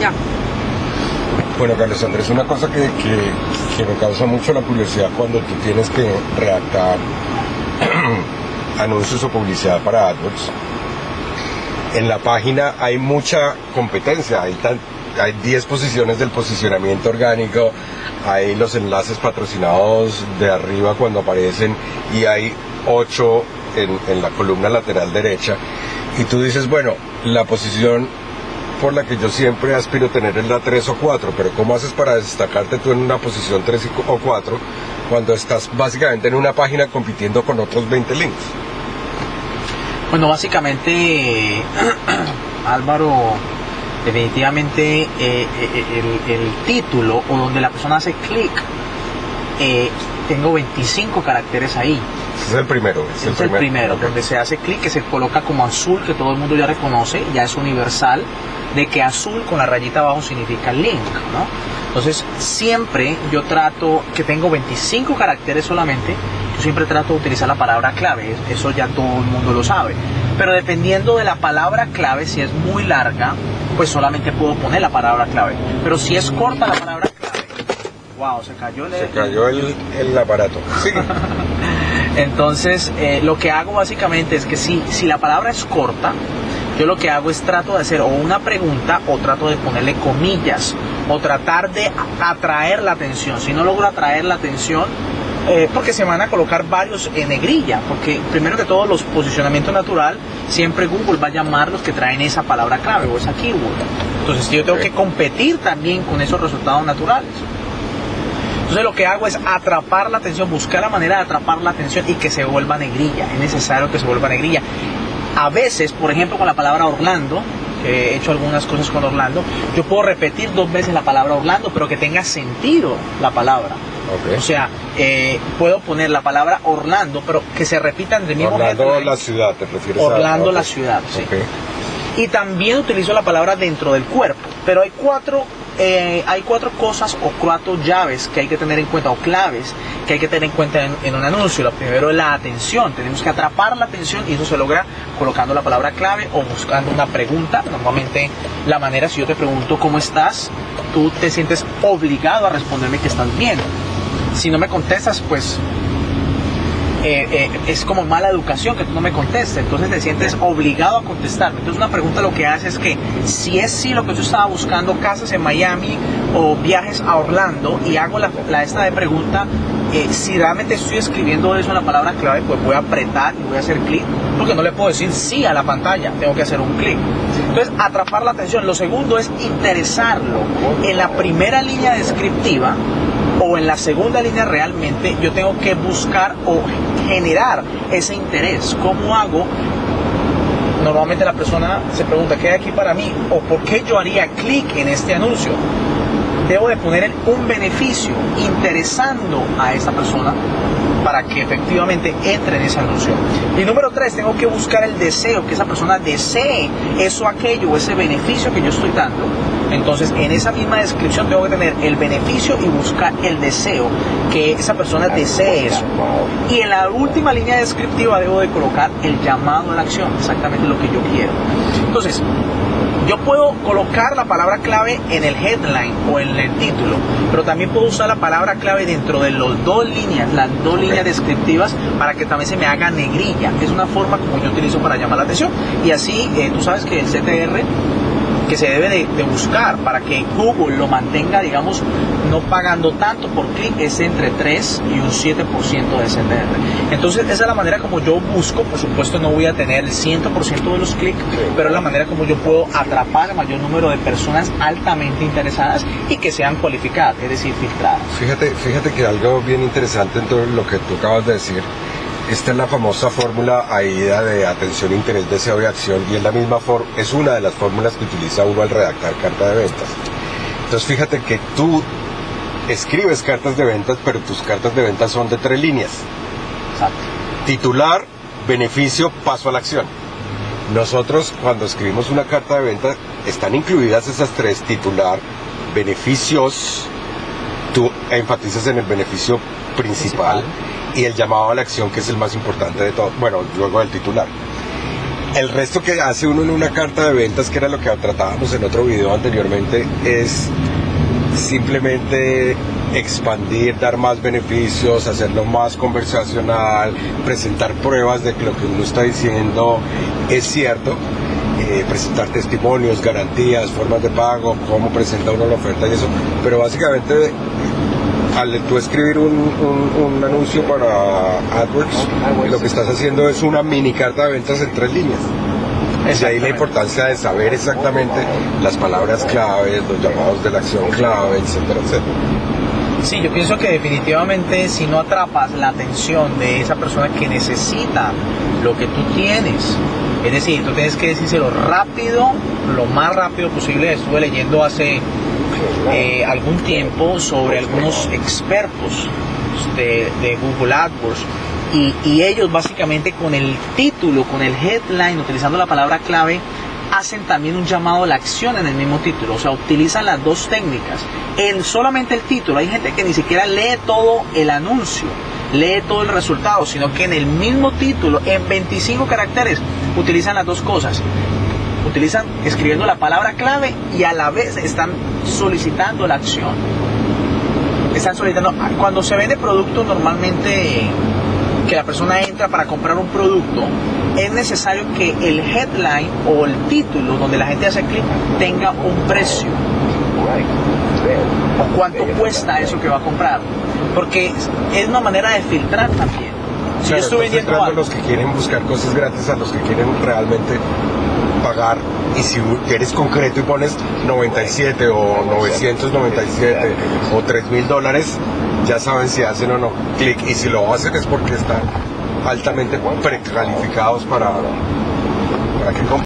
ya. Bueno, Carlos Andrés, una cosa que me causa mucho la curiosidad cuando tú tienes que redactar anuncios o publicidad para AdWords, en la página hay mucha competencia, hay 10 posiciones del posicionamiento orgánico, hay los enlaces patrocinados de arriba cuando aparecen y hay 8 en la columna lateral derecha, y tú dices, bueno, la posición por la que yo siempre aspiro a tener es la 3 o 4, pero ¿cómo haces para destacarte tú en una posición 3 o 4 cuando estás básicamente en una página compitiendo con otros 20 links? Bueno, básicamente, Álvaro, definitivamente el título o donde la persona hace clic, tengo 25 caracteres ahí. Ese es el primero. Es el primero, donde se hace clic, que se coloca como azul, que todo el mundo ya reconoce, ya es universal, de que azul con la rayita abajo significa link, ¿no? Entonces, siempre yo trato, que tengo 25 caracteres solamente, yo siempre trato de utilizar la palabra clave, eso ya todo el mundo lo sabe. Pero dependiendo de la palabra clave, si es muy larga, pues solamente puedo poner la palabra clave. Pero si es corta la palabra clave, wow, se cayó el aparato. Sí. Entonces, lo que hago básicamente es que si la palabra es corta, yo lo que hago es trato de hacer o una pregunta o trato de ponerle comillas o tratar de atraer la atención. Si no logro atraer la atención, porque se van a colocar varios en negrilla, porque primero que todo los posicionamientos natural, siempre Google va a llamar los que traen esa palabra clave o esa keyword. Entonces yo tengo que competir también con esos resultados naturales. Entonces lo que hago es atrapar la atención, buscar la manera de atrapar la atención y que se vuelva negrilla. Es necesario que se vuelva negrilla. A veces, por ejemplo, con la palabra Orlando, he hecho algunas cosas con Orlando, yo puedo repetir 2 veces la palabra Orlando, pero que tenga sentido la palabra. Okay. O sea, puedo poner la palabra Orlando, pero que se repitan del mismo Orlando headline. la ciudad, ¿te refieres Orlando a...? la ciudad, sí. Okay. Y también utilizo la palabra dentro del cuerpo, pero hay cuatro cosas o 4 llaves que hay que tener en cuenta, o claves que hay que tener en cuenta en un anuncio. Lo primero es la atención, tenemos que atrapar la atención y eso se logra colocando la palabra clave o buscando una pregunta. Normalmente la manera, si yo te pregunto cómo estás, tú te sientes obligado a responderme que estás bien. Si no me contestas, pues es como mala educación que tú no me contestes, entonces te sientes obligado a contestarme. Entonces una pregunta lo que hace es que si es sí lo que yo estaba buscando, casas en Miami o viajes a Orlando, y hago esta de pregunta, si realmente estoy escribiendo eso en la palabra clave, pues voy a apretar y voy a hacer clic, porque no le puedo decir sí a la pantalla, tengo que hacer un clic. Entonces atrapar la atención. Lo segundo es interesarlo. En la primera línea descriptiva o en la segunda línea realmente yo tengo que buscar o generar ese interés. ¿Cómo hago? Normalmente la persona se pregunta, ¿qué hay aquí para mí? ¿O por qué yo haría clic en este anuncio? Debo de poner un beneficio interesando a esa persona para que efectivamente entre en ese anuncio. Y número 3, tengo que buscar el deseo, que esa persona desee eso, aquello, ese beneficio que yo estoy dando. Entonces, en esa misma descripción tengo que tener el beneficio y buscar el deseo, que esa persona desee eso. Y en la última línea descriptiva debo de colocar el llamado a la acción, exactamente lo que yo quiero. Entonces, yo puedo colocar la palabra clave en el headline o en el título, pero también puedo usar la palabra clave dentro de las 2 líneas descriptivas, para que también se me haga negrilla. Es una forma como yo utilizo para llamar la atención. Y así, tú sabes que el CTR que se debe de buscar para que Google lo mantenga, digamos, no pagando tanto por clic, es entre 3 y un 7% de CTR. Entonces esa es la manera como yo busco. Por supuesto no voy a tener el 100% de los clics, pero es la manera como yo puedo atrapar el mayor número de personas altamente interesadas y que sean cualificadas, es decir, filtradas. Fíjate que algo bien interesante en todo lo que tú acabas de decir. Esta es la famosa fórmula AIDA de atención, interés, deseo y acción, y es la misma es una de las fórmulas que utiliza uno al redactar carta de ventas. Entonces fíjate que tú escribes cartas de ventas, pero tus cartas de ventas son de 3 líneas. Exacto. Titular, beneficio, paso a la acción. Nosotros cuando escribimos una carta de ventas están incluidas esas 3: titular, beneficios, tú enfatizas en el beneficio principal y el llamado a la acción, que es el más importante de todo, bueno, luego del titular. El resto que hace uno en una carta de ventas, que era lo que tratábamos en otro video anteriormente, es simplemente expandir, dar más beneficios, hacerlo más conversacional, presentar pruebas de que lo que uno está diciendo es cierto, presentar testimonios, garantías, formas de pago, cómo presenta uno la oferta y eso. Pero básicamente, al tú escribir un anuncio para AdWords, lo que estás haciendo es una mini carta de ventas en 3 líneas. Y ahí la importancia de saber exactamente las palabras claves, los llamados de la acción clave, etcétera, etcétera. Sí, yo pienso que definitivamente si no atrapas la atención de esa persona que necesita lo que tú tienes, es decir, tú tienes que decírselo rápido, lo más rápido posible. Estuve leyendo hace algún tiempo sobre algunos expertos de Google AdWords y ellos básicamente con el título, con el headline, utilizando la palabra clave, hacen también un llamado a la acción en el mismo título. O sea, utilizan las dos técnicas. Solamente el título, hay gente que ni siquiera lee todo el anuncio, lee todo el resultado, sino que en el mismo título, en 25 caracteres, utilizan las dos cosas. Utilizan escribiendo la palabra clave y a la vez están solicitando la acción. Están solicitando. Cuando se vende producto, normalmente que la persona entra para comprar un producto, es necesario que el headline o el título donde la gente hace clic tenga un precio. O cuánto cuesta eso que va a comprar. Porque es una manera de filtrar también. Si Claro, yo estoy vendiendo a algo, los que quieren buscar cosas gratis, a los que quieren realmente pagar, y si eres concreto y pones 97 o 997 o $3,000, ya saben si hacen o no clic, y si lo hacen es porque están altamente precalificados para que compren.